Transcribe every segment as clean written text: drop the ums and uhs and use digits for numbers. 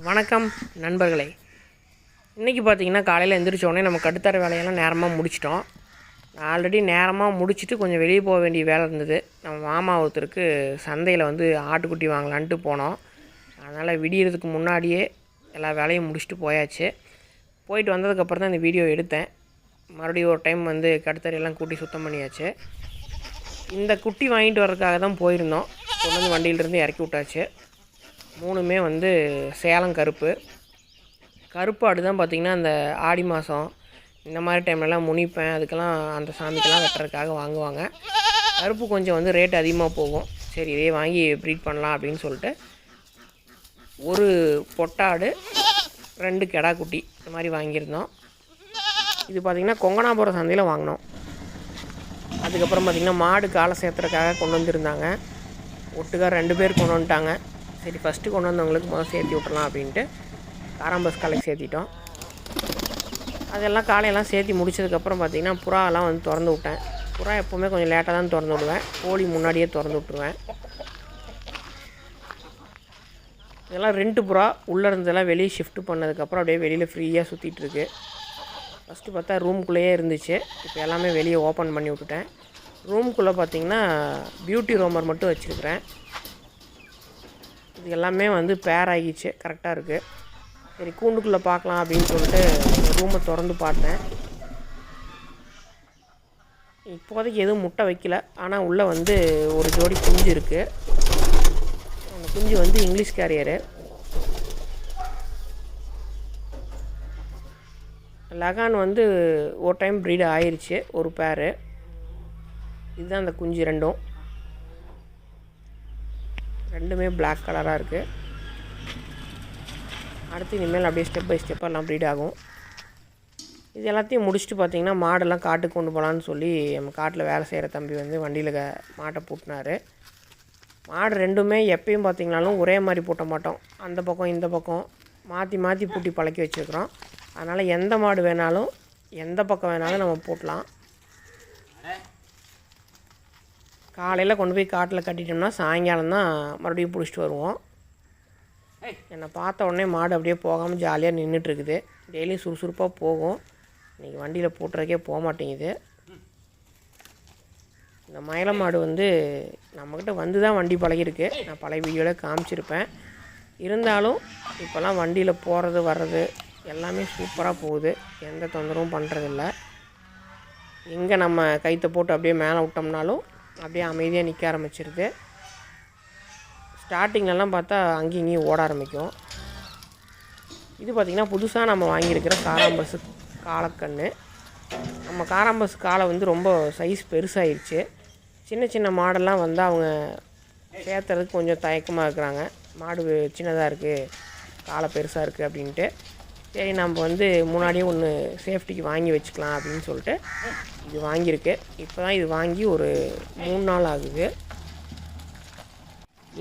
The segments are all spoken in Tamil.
வணக்கம் நண்பர்களே. இன்றைக்கி பார்த்திங்கன்னா காலையில் எழுந்திரிச்சோடனே நம்ம கட்டுத்தர வேலையெல்லாம் நேரமாக முடிச்சிட்டோம். ஆல்ரெடி நேரமாக முடிச்சுட்டு கொஞ்சம் வெளியே போக வேண்டிய வேலை இருந்தது. நம்ம மாமா ஒருத்தருக்கு சந்தையில் ஆட்டுக்குட்டி வாங்கலான்ட்டு போனோம். அதனால் விடியறதுக்கு முன்னாடியே எல்லா வேலையும் முடிச்சுட்டு போயாச்சு. போயிட்டு வந்ததுக்கப்புறம் தான் இந்த வீடியோ எடுத்தேன். மறுபடியும் ஒரு டைம் கட்டுத்தரையெல்லாம் கூட்டி சுத்தம் பண்ணியாச்சு. இந்த குட்டி வாங்கிட்டு வர்றதுக்காக தான் போயிருந்தோம். கொண்டு வந்து வண்டியிலேருந்து இறக்கி விட்டாச்சு. மூணுமே சேலம் கருப்பு ஆடு தான் பார்த்திங்கன்னா அந்த ஆடி மாதம் இந்த மாதிரி டைம்லலாம் முனிப்பேன் அதுக்கெல்லாம் அந்த சாமிக்கெல்லாம் வெட்டுறதுக்காக வாங்குவாங்க. கருப்பு கொஞ்சம் ரேட் அதிகமாக போகும். சரி இதே வாங்கி ப்ரீட் பண்ணலாம் அப்படின்னு சொல்லிட்டு ஒரு பொட்டாடு 2 கெடா குட்டி இந்த மாதிரி வாங்கியிருந்தோம். இது பார்த்திங்கன்னா கொங்கனாபுரம் சந்தையில் வாங்கினோம். அதுக்கப்புறம் பார்த்திங்கன்னா மாடு காலை சேர்த்துறதுக்காக கொண்டு வந்திருந்தாங்க. ஒட்டுக்காக 2 பேர் கொண்டு வந்துட்டாங்க. சரி ஃபஸ்ட்டு கொண்டு வந்தவங்களுக்கு முதல் சேர்த்தி விட்றலாம் அப்படின்ட்டு காராம்பஸ் காலைக்கு சேர்த்திட்டோம். அதெல்லாம் காலையெல்லாம் சேர்த்தி முடிச்சதுக்கப்புறம் பார்த்திங்கன்னா புறாவெல்லாம் திறந்து விட்டேன். புறா எப்போவுமே கொஞ்சம் லேட்டாக தான் திறந்து விடுவேன். கோழி முன்னாடியே திறந்து விட்ருவேன். இதெல்லாம் 2 புறா உள்ளே இருந்ததெல்லாம் வெளியே ஷிஃப்ட் பண்ணதுக்கப்புறம் அப்படியே வெளியில் ஃப்ரீயாக சுற்றிட்டுருக்கு. ஃபஸ்ட்டு பார்த்தா ரூம்குள்ளேயே இருந்துச்சு. இப்போ எல்லாமே வெளியே ஓப்பன் பண்ணி விட்டுட்டேன். ரூம்குள்ளே பார்த்திங்கன்னா பியூட்டி ரோமர் மட்டும் வச்சுருக்கிறேன். இது எல்லாமே பேர் ஆகிடுச்சு, கரெக்டாக இருக்குது. சரி கூண்டுக்குள்ளே பார்க்கலாம் அப்படின்னு சொல்லிட்டு ரூமை திறந்து பார்த்தேன். இப்போதைக்கு எதுவும் முட்டை வைக்கல. ஆனால் உள்ளே ஒரு ஜோடி குஞ்சு இருக்குது. அந்த குஞ்சு இங்கிலீஷ் கேரியரு. லகான் ஒரு டைம் ப்ரீட் ஆயிடுச்சு, ஒரு பேரு. இதுதான் அந்த குஞ்சு ரெண்டுமே பிளாக் கலராக இருக்குது. அடுத்து இனிமேல் அப்படியே ஸ்டெப் பை ஸ்டெப்பாக எல்லாம் ப்ரீட் ஆகும். இது எல்லாத்தையும் முடிச்சுட்டு பார்த்திங்கன்னா மாடெல்லாம் காட்டுக்கு கொண்டு போகலான்னு சொல்லி நம்ம காட்டில் வேலை செய்கிற தம்பி வண்டியில் மாட்டை பூட்டினார். மாடு ரெண்டுமே எப்பயும் பார்த்திங்கனாலும் ஒரே மாதிரி பூட்ட மாட்டோம். அந்த பக்கம் இந்த பக்கம் மாற்றி மாற்றி பூட்டி பழக்கி வச்சுருக்குறோம். அதனால் எந்த மாடு வேணாலும் எந்த பக்கம் வேணாலும் நம்ம பூட்டலாம். காலையில் கொண்டு போய் காட்டில் கட்டிட்டோம்னா சாயங்காலம் தான் மறுபடியும் பிடிச்சிட்டு வருவோம். என்னை பார்த்த உடனே மாடு அப்படியே போகாமல் ஜாலியாக நின்றுட்டுருக்குது. டெய்லியும் சுறுசுறுப்பாக போகும். இன்றைக்கி வண்டியில் பூட்டுறதுக்கே போக மாட்டேங்குது. இந்த மயில மாடு நம்மக்கிட்ட தான் வண்டி பழகிருக்கு. நான் பழைய வீடியோவில் காமிச்சிருப்பேன். இருந்தாலும் இப்போல்லாம் வண்டியில் போகிறது வர்றது எல்லாமே சூப்பராக போகுது. எந்த தொந்தரவும் பண்ணுறதில்ல. எங்கே நம்ம கைத்தை போட்டு அப்படியே மேலே விட்டோம்னாலும் அப்படியே அமைதியாக நிற்க ஆரம்பிச்சிருது. ஸ்டார்டிங்லலாம் பார்த்தா அங்கேயும் இங்கேயும் ஓட ஆரம்பிக்கும். இது பார்த்திங்கன்னா புதுசாக நம்ம வாங்கியிருக்கிற காராம்பஸ் காலக்கன்று. நம்ம காராம்பஸ் காலை ரொம்ப சைஸ் பெருசாகிடுச்சு. சின்ன சின்ன மாடெல்லாம் அவங்க சேர்த்துறதுக்கு கொஞ்சம் தயக்கமாக இருக்கிறாங்க. மாடு சின்னதாக இருக்குது, காலை பெருசாக இருக்குது அப்படின்ட்டு. சரி நம்ம முன்னாடியே ஒன்று சேஃப்டிக்கு வாங்கி வச்சுக்கலாம் அப்படின்னு சொல்லிட்டு இது வாங்கியிருக்கு. இப்போ தான் இது வாங்கி ஒரு 3 நாள் ஆகுது.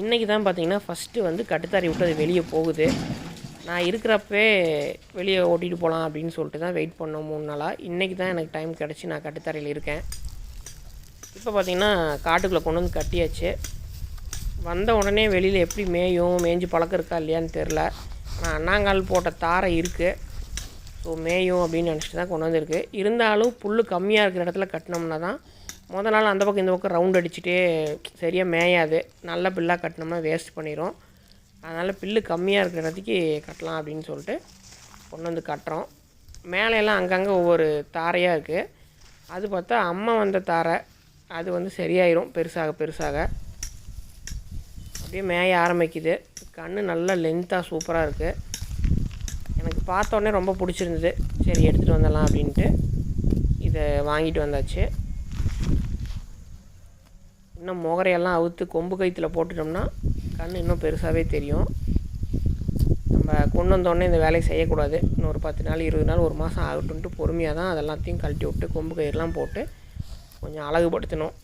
இன்றைக்கி தான் பார்த்திங்கன்னா ஃபஸ்ட்டு கட்டுத்தாரி விட்டு அது வெளியே போகுது. நான் இருக்கிறப்பவே வெளியே ஓட்டிகிட்டு போகலாம் அப்படின்னு சொல்லிட்டு தான் வெயிட் பண்ணோம் 3 நாளாக. இன்றைக்கி தான் எனக்கு டைம் கிடச்சி நான் கட்டுத்தரையில் இருக்கேன். இப்போ பார்த்திங்கன்னா காட்டுக்குள்ளே கொண்டு கட்டியாச்சு. வந்த உடனே வெளியில் எப்படி மேய்ஞ்சு பழக்கம் இருக்கா இல்லையான்னு தெரில. ஆனால் அண்ணாங்கால் போட்ட தாரை இருக்குது. ஸோ மேயும் அப்படின்னு நினச்சிட்டு தான் கொண்டு வந்திருக்கு. இருந்தாலும் புல் கம்மியாக இருக்கிற இடத்துல கட்டினோம்னா தான் முதல் நாள் அந்த பக்கம் இந்த பக்கம் ரவுண்ட் அடிச்சுட்டே சரியாக மேயாது. நல்ல பில்லாக கட்டினோம்னா வேஸ்ட் பண்ணிடும். அதனால் பில்லு கம்மியாக இருக்கிற இடத்துக்கு கட்டலாம் அப்படின்னு சொல்லிட்டு கொண்டு கட்டுறோம். மேலையெல்லாம் அங்கங்கே ஒவ்வொரு தாரையாக இருக்குது. அது பார்த்தா அம்மா வந்த தாரை அது சரியாயிரும் பெருசாக அப்படியே மேய ஆரம்பிக்குது. கண் நல்லா லென்த்தாக சூப்பராக இருக்குது. எனக்கு பார்த்த உடனே ரொம்ப பிடிச்சிருந்தது. சரி எடுத்துகிட்டு வந்துடலாம் அப்படின்ட்டு இதை வாங்கிட்டு வந்தாச்சு. இன்னும் முகரையெல்லாம் அவுத்து கொம்பு கயிற்றுல போட்டுட்டோம்னா கண் இன்னும் பெருசாகவே தெரியும். நம்ம கொண்டு வந்தோடனே இந்த வேலையை செய்யக்கூடாது. இன்னும் ஒரு 10 நாள் 20 நாள் 1 மாதம் ஆகட்டும்ட்டு பொறுமையாக தான் அதெல்லாத்தையும் கழட்டி விட்டு கொம்பு கயிறுலாம் போட்டு கொஞ்சம் அழகுபடுத்தணும்.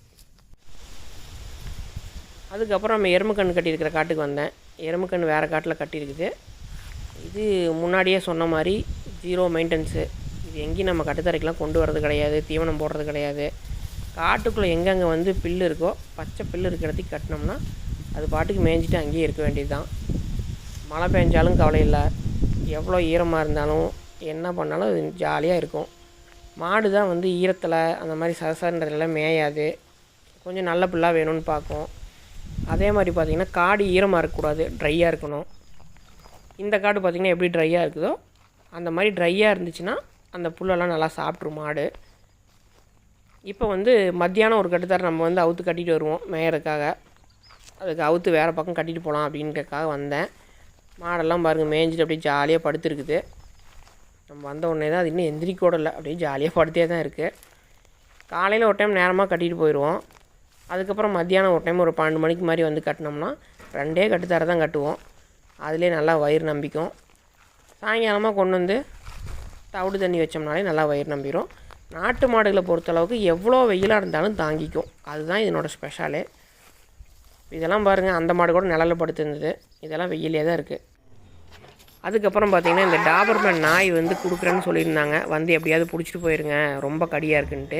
அதுக்கப்புறம் நம்ம எருமைக்கன்று கட்டியிருக்கிற காட்டுக்கு வந்தேன். எருமைக்கன்று வேறு காட்டில் கட்டியிருக்குது. இது முன்னாடியே சொன்ன மாதிரி 0 மெயின்டெனன்ஸு. இது எங்கேயும் நம்ம கட்டுத்தரைக்கெலாம் கொண்டு வரது கிடையாது, தீவனம் போடுறது கிடையாது. காட்டுக்குள்ளே எங்கெங்கே புல் இருக்கோ பச்சை புல் இருக்கிற இடத்துக்கு கட்டினோம்னா அது பாட்டுக்கு மேய்ஞ்சிட்டு அங்கேயே இருக்க வேண்டியது தான். மழை பெஞ்சாலும் கவலை இல்லை, எவ்வளோ ஈரமாக இருந்தாலும் என்ன பண்ணாலும் அது ஜாலியாக இருக்கும். மாடு தான் வந்து ஈரத்தில் அந்த மாதிரி சசன்றதுலாம் மேயாது, கொஞ்சம் நல்ல புல்லாக வேணும்னு பார்க்கும். அதே மாதிரி பார்த்திங்கன்னா காடு ஈரமாக இருக்கக்கூடாது, ட்ரையாக இருக்கணும். இந்த காடு பார்த்திங்கன்னா எப்படி ட்ரையாக இருக்குதோ அந்த மாதிரி ட்ரையாக இருந்துச்சுன்னா அந்த புல்லெல்லாம் நல்லா சாப்பிட்ரும் மாடு. இப்போ வந்து மத்தியானம் ஒரு கட்டுத்தார நம்ம வந்து அவுத்து கட்டிட்டு வருவோம் மேயறதுக்காக. அதுக்கு அவுத்து வேறு பக்கம் கட்டிட்டு போகலாம் அப்படின்றக்காக வந்தேன். மாடெல்லாம் பாருங்கள் மேய்ஞ்சிட்டு அப்படியே ஜாலியாக படுத்துருக்குது. நம்ம வந்த உடனே தான் அது இன்னும் எந்திரிக்கூட இல்லை, அப்படியே ஜாலியாக படுத்தே தான் இருக்குது. காலையில் ஒரு டைம் நேரமாக கட்டிட்டு போயிடுவோம். அதுக்கப்புறம் மத்தியானம் ஒரு டைம் ஒரு 12 மணிக்கு மாதிரி வந்து கட்டினோம்னா 2 கட்டுத்தார தான் கட்டுவோம். அதிலே நல்லா வயிறு நம்பிக்கும். சாயங்காலமாக கொண்டு வந்து தவிடு தண்ணி வச்சோம்னாலே நல்லா வயிறு நம்பிடும். நாட்டு மாடுகளை பொறுத்தளவுக்கு எவ்வளோ வெயிலாக இருந்தாலும் தாங்கிக்கும், அதுதான் இதனோட ஸ்பெஷாலே. இதெல்லாம் பாருங்கள், அந்த மாடு கூட நிழலில் படுத்துருந்தது, இதெல்லாம் வெயிலே தான் இருக்குது. அதுக்கப்புறம் பார்த்திங்கன்னா இந்த டாபர்மேன் நாய் வந்து கொடுக்குறேன்னு சொல்லியிருந்தாங்க, வந்து எப்படியாவது பிடிச்சிட்டு போயிருங்க, ரொம்ப கடியாக இருக்குன்ட்டு.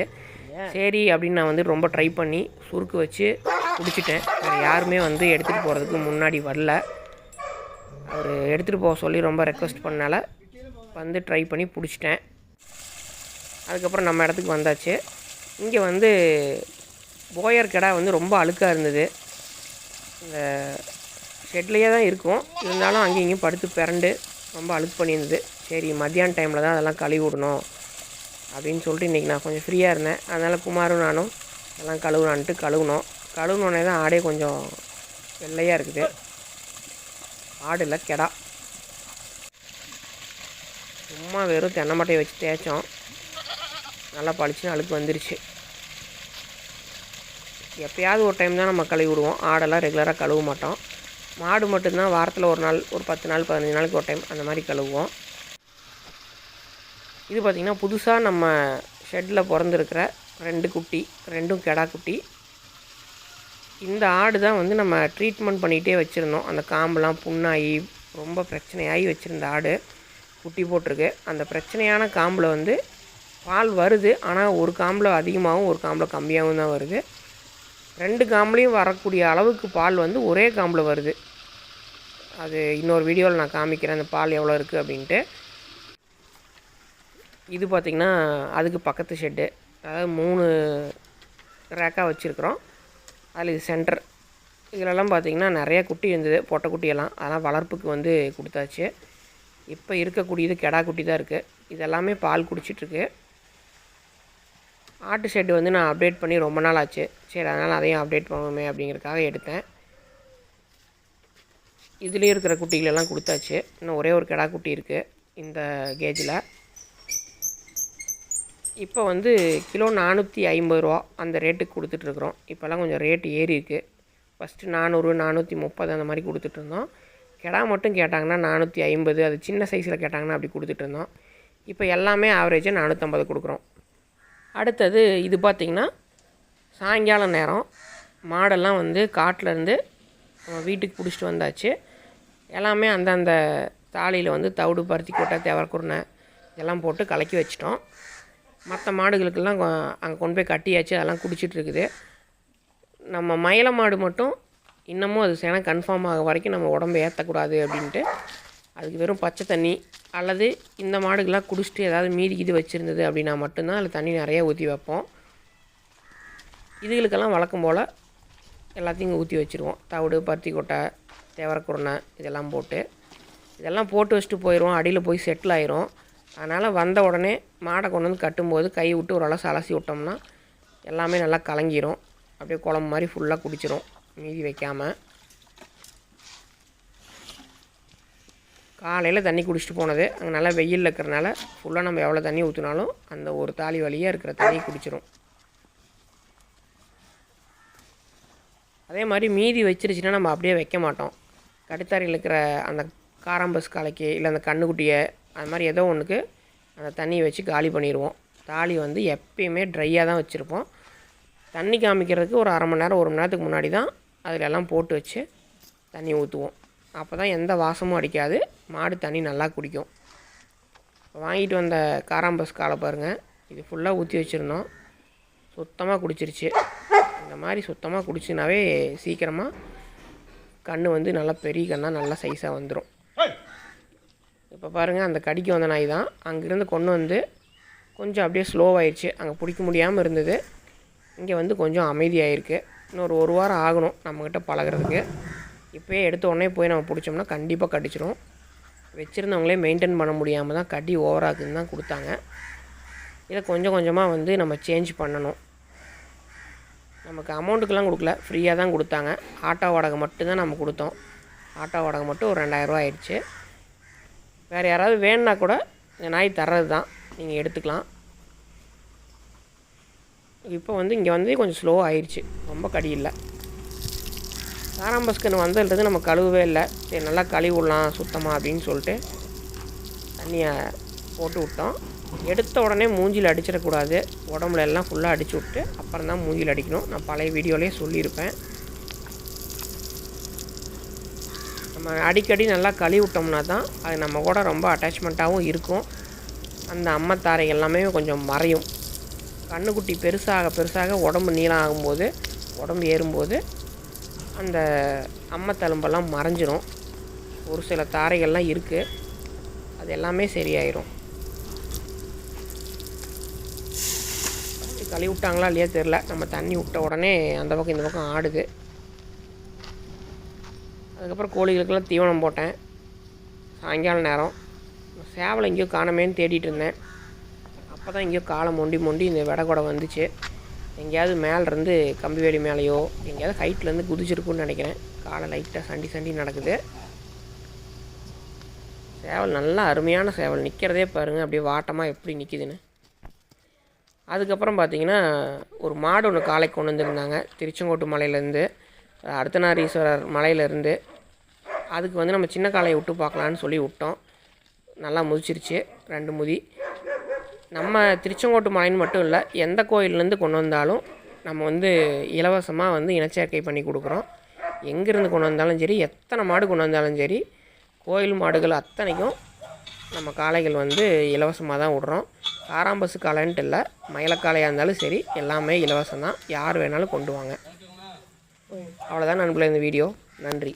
சரி அப்படின்னு நான் வந்து ரொம்ப ட்ரை பண்ணி சுருக்கு வச்சு பிடிச்சிட்டேன். வேறு யாருமே வந்து எடுத்துகிட்டு போகிறதுக்கு முன்னாடி வரல. அவர் எடுத்துகிட்டு போக சொல்லி ரொம்ப ரெக்வஸ்ட் பண்ணனால வந்து ட்ரை பண்ணி பிடிச்சிட்டேன். அதுக்கப்புறம் நம்ம இடத்துக்கு வந்தாச்சு. இங்கே வந்து போயர் கடை வந்து ரொம்ப அழுக்காக இருந்தது. இந்த ஷெட்லேயே தான் இருக்கும், இருந்தாலும் அங்கேயும் இங்கேயும் படுத்து பிறண்டு ரொம்ப அழுக்கு பண்ணியிருந்தது. சரி மத்தியான டைமில் தான் அதெல்லாம் கழுவி விடணும் அப்படின்னு சொல்லிட்டு இன்றைக்கி நான் கொஞ்சம் ஃப்ரீயாக இருந்தேன். அதனால் குமாரும் நானும் எல்லாம் கழுவுனோம். கழுவுனோடனே தான் ஆடே கொஞ்சம் வெள்ளையாக இருக்குது. ஆடு இல்லை, கெடா. சும்மா வெறும் தென்னை மட்டையை வச்சு தேய்ச்சோம், நல்லா பளிச்சுன்னு அழுக்கு வந்துருச்சு. எப்போயாவது ஒரு டைம் தான் நம்ம கழுவி விடுவோம், ஆடெல்லாம் ரெகுலராக கழுவ மாட்டோம். மாடு மட்டும்தான் வாரத்தில் ஒரு நாள், ஒரு 10 நாள் 15 நாளைக்கு ஒரு டைம் அந்த மாதிரி கழுவுவோம். இது பார்த்திங்கன்னா புதுசாக நம்ம ஷெட்டில் பிறந்திருக்கிற 2 குட்டி, 2ம் கெடா குட்டி. இந்த ஆடு தான் வந்து நம்ம ட்ரீட்மெண்ட் பண்ணிகிட்டே வச்சுருந்தோம். அந்த காம்பெலாம் புண்ணாகி ரொம்ப பிரச்சனையாகி வச்சுருந்த ஆடு குட்டி போட்டிருக்கு. அந்த பிரச்சனையான காம்பில் வந்து பால் வருது, ஆனால் ஒரு காம்பில் அதிகமாகவும் ஒரு காம்பில் கம்மியாகவும் தான் வருது. 2 காம்புலேயும் வரக்கூடிய அளவுக்கு பால் வந்து ஒரே காம்பில் வருது. அது இன்னொரு வீடியோவில் நான் காமிக்கிறேன் அந்த பால் எவ்வளோ இருக்குது அப்படின்ட்டு. இது பார்த்திங்கன்னா அதுக்கு பக்கத்து ஷெட்டு, அதாவது 3 ரேக்காக வச்சுருக்குறோம். அதில் இது சென்டர். இதிலெல்லாம் பார்த்திங்கன்னா நிறைய குட்டி இருந்தது, பொட்டை குட்டியெல்லாம், அதெல்லாம் வளர்ப்புக்கு வந்து கொடுத்தாச்சு. இப்போ இருக்கக்கூடியது கெடா குட்டி தான் இருக்குது. இதெல்லாமே பால் குடிச்சிட்ருக்கு. ஆட்டு ஷெட்டு வந்து நான் அப்டேட் பண்ணி ரொம்ப நாள் ஆச்சு. சரி அதனால் அதையும் அப்டேட் பண்ணுவோமே அப்படிங்கிறதுக்காக எடுத்தேன். இதுலேயும் இருக்கிற குட்டிகளெல்லாம் கொடுத்தாச்சு. இன்னும் ஒரே ஒரு கெடா குட்டி இருக்குது இந்த கேஜில். இப்போ வந்து கிலோ 450 ரூபா அந்த ரேட்டுக்கு கொடுத்துட்ருக்குறோம். இப்போல்லாம் கொஞ்சம் ரேட்டு ஏறி இருக்குது. ஃபஸ்ட்டு 400 430 அந்த மாதிரி கொடுத்துட்ருந்தோம். கெடா மட்டும் கேட்டாங்கன்னா 450, அது சின்ன சைஸில் கேட்டாங்கன்னா அப்படி கொடுத்துட்ருந்தோம். இப்போ எல்லாமே ஆவரேஜாக 450 கொடுக்குறோம். அடுத்தது இது பார்த்திங்கன்னா சாயங்காலம் நேரம் மாடெல்லாம் வந்து காட்டிலேருந்து நம்ம வீட்டுக்கு பிடிச்சிட்டு வந்தாச்சு. எல்லாமே அந்தந்த தாலியில் வந்து தவிடு, பருத்தி கொட்டை, தேவரக்குருணை இதெல்லாம் போட்டு கலக்கி வச்சிட்டோம். மற்ற மாடுகளுக்கெல்லாம் அங்கே கொண்டு போய் கட்டியாச்சு, அதெல்லாம் குடிச்சிட்ருக்குது. நம்ம மயில மாடு மட்டும் இன்னமும் அது சேனை கன்ஃபார்ம் ஆக வரைக்கும் நம்ம உடம்பை ஏற்றக்கூடாது அப்படின்ட்டு அதுக்கு வெறும் பச்சை தண்ணி அல்லது இந்த மாடுகள்லாம் குடிச்சிட்டு ஏதாவது மீதி இது வச்சுருந்தது அப்படின்னா மட்டும்தான் அதில் தண்ணி நிறையா ஊற்றி வைப்போம். இதுகளுக்கெல்லாம் வழக்கம் போல் எல்லாத்தையும் ஊற்றி வச்சுருவோம். தவிடு, பருத்தி கொட்டை, தேவரக்குருணை இதெல்லாம் போட்டு வச்சுட்டு போயிடுவோம். அடியில் போய் செட்டில் ஆயிரும். அதனால் வந்த உடனே மாடை கொண்டு வந்து கட்டும்போது கை விட்டு ஒரு அளவு அலசி விட்டோம்னா எல்லாமே நல்லா கலங்கிரும். அப்படியே குழம்பு மாதிரி ஃபுல்லாக குடிச்சிரும் மீதி வைக்காமல். காலையில் தண்ணி குடிச்சிட்டு போனது அங்கே நல்லா வெயில் இருக்கிறனால ஃபுல்லாக நம்ம எவ்வளோ தண்ணி ஊற்றினாலும் அந்த ஒரு தாலி வழியாக இருக்கிற தண்ணி குடிச்சிரும். அதே மாதிரி மீதி வச்சிருச்சுன்னா நம்ம அப்படியே வைக்க மாட்டோம். கடுத்தாரியில் இருக்கிற அந்த காராம்பஸ் காலைக்கு இல்லை அந்த கண்ணுக்குட்டியை அது மாதிரி ஏதோ ஒன்றுக்கு அந்த தண்ணியை வச்சு காலி பண்ணிடுவோம். தாலி வந்து எப்பயுமே ட்ரையாக தான் வச்சுருப்போம். தண்ணி காமிக்கிறதுக்கு ஒரு 1/2 மணி நேரம் 1 மணி நேரத்துக்கு முன்னாடி தான் அதில் எல்லாம் போட்டு வச்சு தண்ணி ஊற்றுவோம். அப்போ தான் எந்த வாசமும் அடிக்காது, மாடு தண்ணி நல்லா குடிக்கும். வாங்கிட்டு வந்த காராம்பஸ் காலை பாருங்கள், இது ஃபுல்லாக ஊற்றி வச்சுருந்தோம், சுத்தமாக குடிச்சிருச்சு. இந்த மாதிரி சுத்தமாக குடிச்சுனாவே சீக்கிரமாக கன்று வந்து நல்லா பெரிய கண்ணாக நல்லா சைஸாக வந்துடும். இப்போ பாருங்கள், அந்த கடிக்கு வந்த நாய் தான். அங்கேருந்து கொண்டு வந்து கொஞ்சம் அப்படியே ஸ்லோவாகிடுச்சு. அங்கே பிடிக்க முடியாமல் இருந்தது. இங்கே வந்து கொஞ்சம் அமைதியாகிருக்கு. இன்னொரு 1 வாரம் ஆகணும் நம்மக்கிட்ட பழகிறதுக்கு. இப்போயே எடுத்த உடனே போய் நம்ம பிடிச்சோம்னா கண்டிப்பாக கடிச்சிடும். வச்சுருந்தவங்களே மெயின்டைன் பண்ண முடியாமல் தான் கடி ஓவராகுதுன்னு தான் கொடுத்தாங்க. இதை கொஞ்சம் கொஞ்சமாக வந்து நம்ம சேஞ்ச் பண்ணணும். நமக்கு அமௌண்ட்டுக்கெலாம் கொடுக்கல, ஃப்ரீயாக தான் கொடுத்தாங்க. ஆட்டோ வாடகை மட்டும்தான் நம்ம கொடுத்தோம். ஆட்டோ வாடகை மட்டும் ஒரு 2000 ரூபா ஆயிடுச்சு. வேறு யாராவது வேணுன்னா கூட இந்த நாய் தர்றது தான், நீங்கள் எடுத்துக்கலாம். இப்போ வந்து இங்கே வந்து கொஞ்சம் ஸ்லோ ஆயிடுச்சு, ரொம்ப கடி இல்லை. காராம்பஸ்கன் வந்ததுலேருந்து நம்ம கழுவவே இல்லை. சரி, நல்லா கழுவி விடலாம் சுத்தமாக அப்படின்னு சொல்லிட்டு தண்ணியை போட்டு விட்டோம். எடுத்த உடனே மூஞ்சியில் அடிச்சிடக்கூடாது. உடம்புல எல்லாம் ஃபுல்லாக அடிச்சு விட்டு அப்புறம் தான் மூஞ்சியில் அடிக்கணும். நான் பழைய வீடியோலேயே சொல்லியிருப்பேன். நம்ம அடிக்கடி நல்லா கழுவி விட்டோம்னா தான் அது நம்ம கூட ரொம்ப அட்டாச்மெண்ட்டாகவும் இருக்கும். அந்த அம்மத்தாரை எல்லாமே கொஞ்சம் மறையும். கண்ணுக்குட்டி பெருசாக பெருசாக உடம்பு நீளம் ஆகும்போது, உடம்பு ஏறும்போது அந்த அம்மத்தழும்பெல்லாம் மறைஞ்சிரும். ஒரு சில தாரைகள்லாம் இருக்குது, அது எல்லாமே சரியாயிரும். கழுவி விட்டாங்களா இல்லையா தெரில. நம்ம தண்ணி விட்ட உடனே அந்த பக்கம் இந்த பக்கம் ஆடுது. அதுக்கப்புறம் கோழிகளுக்கெல்லாம் தீவனம் போட்டேன். சாயங்கால நேரம் சேவலை எங்கேயோ காணமேன்னு தேடிட்டு இருந்தேன். அப்போ தான் எங்கேயோ காலை மொண்டி இந்த வெடை வந்துச்சு. எங்கேயாவது மேலேருந்து கம்பி வேலி மேலேயோ எங்கேயாவது ஹைட்லேருந்து குதிச்சிருக்குன்னு நினைக்கிறேன். காலை லைட்டாக சண்டி நடக்குது. சேவல் நல்லா அருமையான சேவல், நிற்கிறதே பாருங்கள் அப்படியே வாட்டமாக எப்படி நிற்கிதுன்னு. அதுக்கப்புறம் பார்த்திங்கன்னா ஒரு மாடு ஒன்று காலைக்கு கொண்டு வந்துருந்தாங்க திருச்செங்கோட்டு மலையிலேருந்து, அர்த்தநாரீஸ்வரர் மலையிலேருந்து. அதுக்கு வந்து நம்ம சின்ன காளையை விட்டு பார்க்கலான்னு சொல்லி விட்டோம். நல்லா முதிச்சிருச்சு 2 முதி. நம்ம திருச்செங்கோட்டு மலைன்னு மட்டும் இல்லை, எந்த கோயிலேருந்து கொண்டு வந்தாலும் நம்ம வந்து இலவசமாக வந்து இனச்சேர்க்கை பண்ணி கொடுக்குறோம். எங்கேருந்து கொண்டு வந்தாலும் சரி, எத்தனை மாடு கொண்டு வந்தாலும் சரி, கோயில் மாடுகள் அத்தனைக்கும் நம்ம காளைகள் வந்து இலவசமாக தான் விட்றோம். காராம்பசு காளைன்ட்டு இல்லை, மயிலக்காளையாக இருந்தாலும் சரி, எல்லாமே இலவசம் தான். யார் வேணாலும் கொண்டு வாங்க. அவ்வளோதான் நண்பர்களே இந்த வீடியோ. நன்றி.